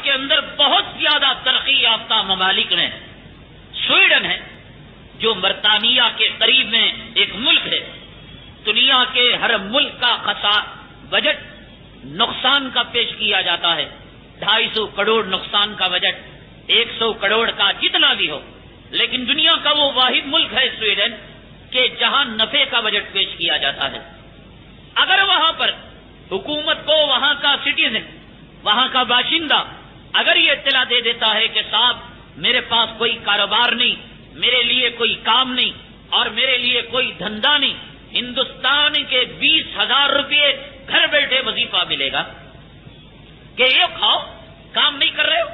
کے اندر بہت زیادہ ترقی یافتہ ممالک میں سویڈن ہے، جو برطانیہ کے قریب میں ایک ملک ہے. دنیا کے ہر ملک کا بجٹ نقصان کا پیش کیا جاتا ہے. 250 کروڑ نقصان کا بجٹ، 100 کروڑ کا جتنا بھی ہو، لیکن دنیا کا وہ واحد ملک ہے سویڈن کہ جہاں نفع کا بجٹ پیش کیا جاتا ہے. اگر وہاں پر حکومت کو وہاں کا سٹیزن، وہاں کا باشندہ اگر یہ اطلاع دے دیتا ہے کہ صاحب میرے پاس کوئی کاروبار نہیں، میرے لیے کوئی کام نہیں اور میرے لیے کوئی دھندا نہیں، ہندوستان کے 20,000 روپئے گھر بیٹھے وظیفہ ملے گا کہ یہ کھاؤ، کام نہیں کر رہے ہو.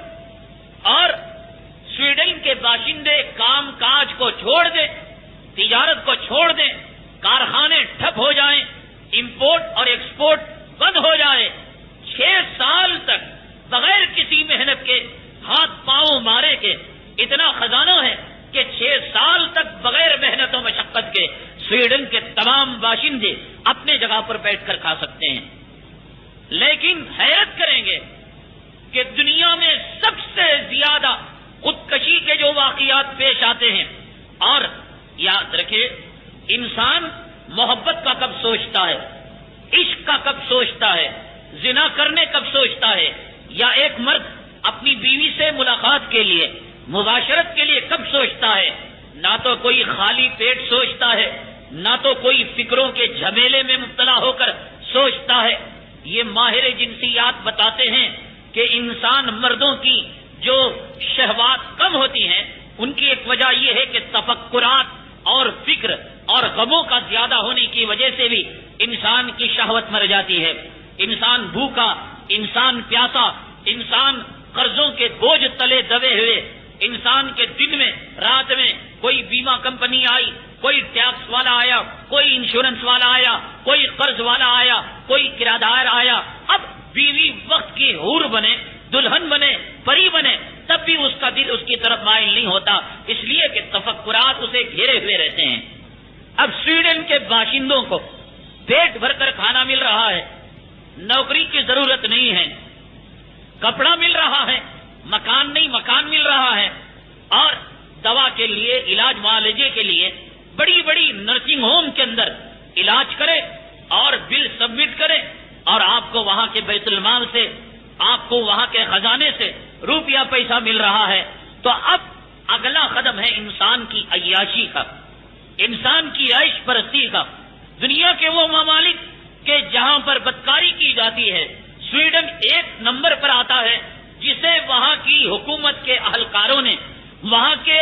اور سویڈن کے باشندے کام کاج کو چھوڑ دیں، تجارت کو چھوڑ دیں، کارخانے ٹھپ ہو جائیں، امپورٹ اور ایکسپورٹ بند ہو جائے، 6 سال تک بغیر کسی محنت کے، ہاتھ پاؤں مارے کے، اتنا خزانہ ہے کہ 6 سال تک بغیر محنت و مشقت کے سویڈن کے تمام باشندے اپنے جگہ پر بیٹھ کر کھا سکتے ہیں. لیکن حیرت کریں گے کہ دنیا میں سب سے زیادہ خودکشی کے جو واقعات پیش آتے ہیں، اور یاد رکھے انسان محبت کا کب سوچتا ہے، عشق کا کب سوچتا ہے، زنا کرنے کب سوچتا ہے، یا ایک مرد اپنی بیوی سے ملاقات کے لیے، مباشرت کے لیے کب سوچتا ہے. نہ تو کوئی خالی پیٹ سوچتا ہے، نہ تو کوئی فکروں کے جھمیلے میں مبتلا ہو کر سوچتا ہے. یہ ماہر جنسیات بتاتے ہیں کہ انسان مردوں کی جو شہوات کم ہوتی ہیں ان کی ایک وجہ یہ ہے کہ تفکرات اور فکر اور غموں کا زیادہ ہونے کی وجہ سے بھی انسان کی شہوت مر جاتی ہے. انسان بھوکا، انسان پیاسا، انسان قرضوں کے بوجھ تلے دبے ہوئے، انسان کے دن میں رات میں کوئی بیمہ کمپنی آئی، کوئی ٹیکس والا آیا، کوئی انشورنس والا آیا، کوئی قرض والا آیا، کوئی کرایہ آیا. اب بیوی وقت کی حور بنے، دلہن بنے، پری بنے، تب بھی اس کا دل اس کی طرف مائل نہیں ہوتا، اس لیے کہ تفکرات اسے گھیرے ہوئے رہتے ہیں. اب سویڈن کے باشندوں کو پیٹ بھر کر کھانا مل رہا ہے، نوکری کی ضرورت نہیں ہے، کپڑا مل رہا ہے، مکان نہیں مکان مل رہا ہے، اور دوا کے لیے، علاج معالجے کے لیے بڑی بڑی نرسنگ ہوم کے اندر علاج کرے اور بل سبمٹ کرے، اور آپ کو وہاں کے بیت المال سے، آپ کو وہاں کے خزانے سے روپیہ پیسہ مل رہا ہے. تو اب اگلا قدم ہے انسان کی عیاشی کا، انسان کی عیش پرستی کا. دنیا کے وہ ممالک کہ جہاں پر بدکاری کی جاتی ہے، سویڈن 1 نمبر پر آتا ہے، جسے وہاں کی حکومت کے اہلکاروں نے، وہاں کے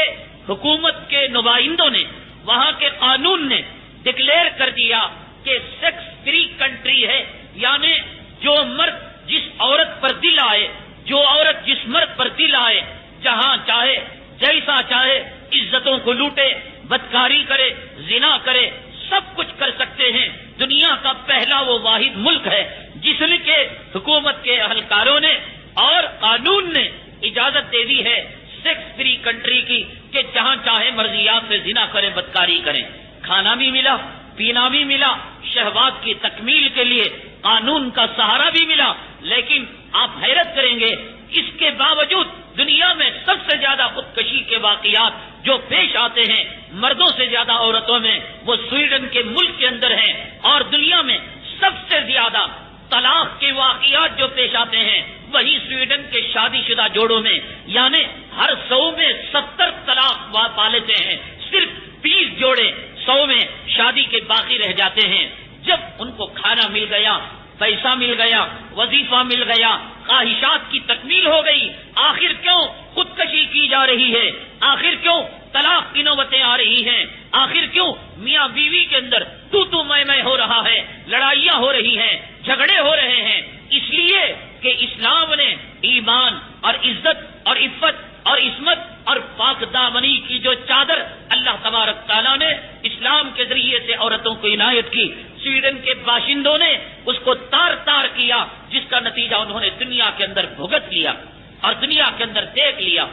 حکومت کے نمائندوں نے، وہاں کے قانون نے ڈکلیئر کر دیا کہ سیکس فری کنٹری ہے. یعنی جو مرد جس عورت پر دل آئے، جو عورت جس مرد پر دل آئے، جہاں چاہے جیسا چاہے عزتوں کو لوٹے، بدکاری کرے، زنا کرے، سب کچھ کر سکتے ہیں. دنیا کا پہلا وہ واحد ملک ہے جس نے کے حکومت کے اہلکاروں نے اور قانون نے اجازت دے دی ہے سیکس فری کنٹری کی کہ جہاں چاہے مرضیات سے زنا کریں، بدکاری کریں. کھانا بھی ملا، پینا بھی ملا، شہوات کی تکمیل کے لیے قانون کا سہارا بھی ملا. لیکن آپ حیرت کریں گے اس کے باوجود دنیا میں سب سے زیادہ خودکشی کے واقعات جو پیش آتے ہیں مردوں سے زیادہ عورتوں میں، وہ سویڈن کے ملک کے اندر ہیں. اور دنیا میں سب سے زیادہ طلاق کے واقعات جو پیش آتے ہیں وہی سویڈن کے شادی شدہ جوڑوں میں، یعنی ہر 100 میں 70 طلاق پا لیتے ہیں. صرف 20 جوڑے 100 میں شادی کے باقی رہ جاتے ہیں. جب ان کو کھانا مل گیا، پیسہ مل گیا، وظیفہ مل گیا، خواہشات کی تکمیل ہو گئی، آخر کیوں خودکشی کی جا رہی ہے؟ آخر کیوں طلاق کی نوبتیں آ رہی ہیں؟ آخر کیوں میاں بیوی کے اندر تو میں ہو رہا ہے، لڑائیاں ہو رہی ہیں، جھگڑے ہو رہے ہیں؟ اس لیے کہ اسلام نے ایمان اور عزت اور عفت اور عصمت اور پاک دامنی کی جو چادر اللہ تبارک تعالیٰ نے اسلام کے ذریعے سے عورتوں کو عنایت کی، سویڈن کے باشندوں نے اس کو تار تار کیا، جس کا نتیجہ انہوں نے دنیا کے اندر بھگت لیا اور دنیا کے اندر دیکھ لیا.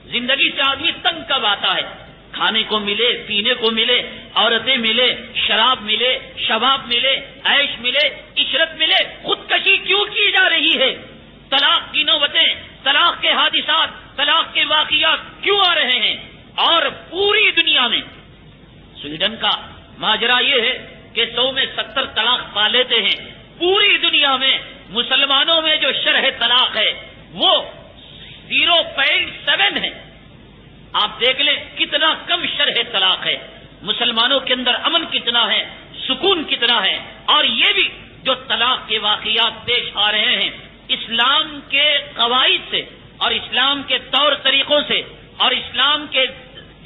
زندگی سے آدمی تنگ کب آتا ہے؟ کھانے کو ملے، پینے کو ملے، عورتیں ملے، شراب ملے، شباب ملے، عیش ملے، عشرت ملے. خودکشی کیوں کی جا رہی ہے؟ طلاق کی نوبتیں، طلاق واقعات کیوں آ رہے ہیں؟ اور پوری دنیا میں سویڈن کا ماجرا یہ ہے کہ 100 میں 70 طلاق پا لیتے ہیں. پوری دنیا میں مسلمانوں میں جو شرح طلاق ہے وہ 0.7 ہے. آپ دیکھ لیں کتنا کم شرح طلاق ہے. مسلمانوں کے اندر امن کتنا ہے، سکون کتنا ہے. اور یہ بھی جو طلاق کے واقعات پیش آ رہے ہیں اسلام کے قواعد سے اور اسلام کے طور طریقوں سے اور اسلام کے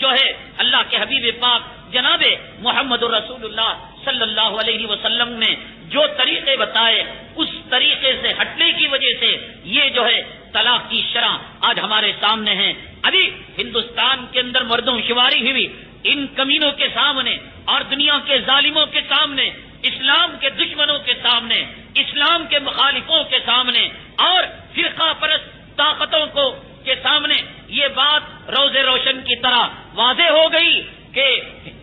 جو ہے اللہ کے حبیب پاک جناب محمد رسول اللہ صلی اللہ علیہ وسلم نے جو طریقے بتائے اس طریقے سے ہٹنے کی وجہ سے یہ جو ہے طلاق کی شرح آج ہمارے سامنے ہے. ابھی ہندوستان کے اندر مردوں شماری ہوئی ان کمینوں کے سامنے اور دنیا کے ظالموں کے سامنے، اسلام کے دشمنوں کے سامنے، اسلام کے مخالفوں کے سامنے اور فرقہ پرست طاقتوں کو کے سامنے یہ بات روز روشن کی طرح واضح ہو گئی کہ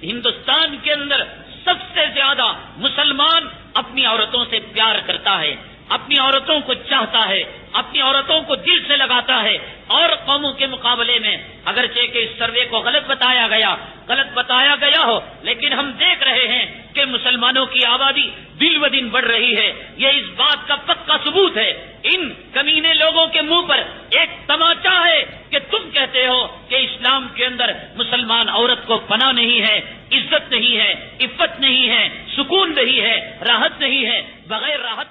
ہندوستان کے اندر سب سے زیادہ مسلمان اپنی عورتوں سے پیار کرتا ہے، اپنی عورتوں کو چاہتا ہے، اپنی عورتوں کو دل سے لگاتا ہے. اور قوموں کے مقابلے میں اگرچہ کہ اس سروے کو غلط بتایا گیا ہو، لیکن ہم دیکھ رہے ہیں کہ مسلمانوں کی آبادی دن ب دن بڑھ رہی ہے. یہ اس بات کا پکا ثبوت ہے. ان کمینے لوگوں کے منہ پر ایک تماچا ہے کہ تم کہتے ہو کہ اسلام کے اندر مسلمان عورت کو پناہ نہیں ہے، عزت نہیں ہے، عفت نہیں ہے، سکون نہیں ہے، راحت نہیں ہے. بغیر راحت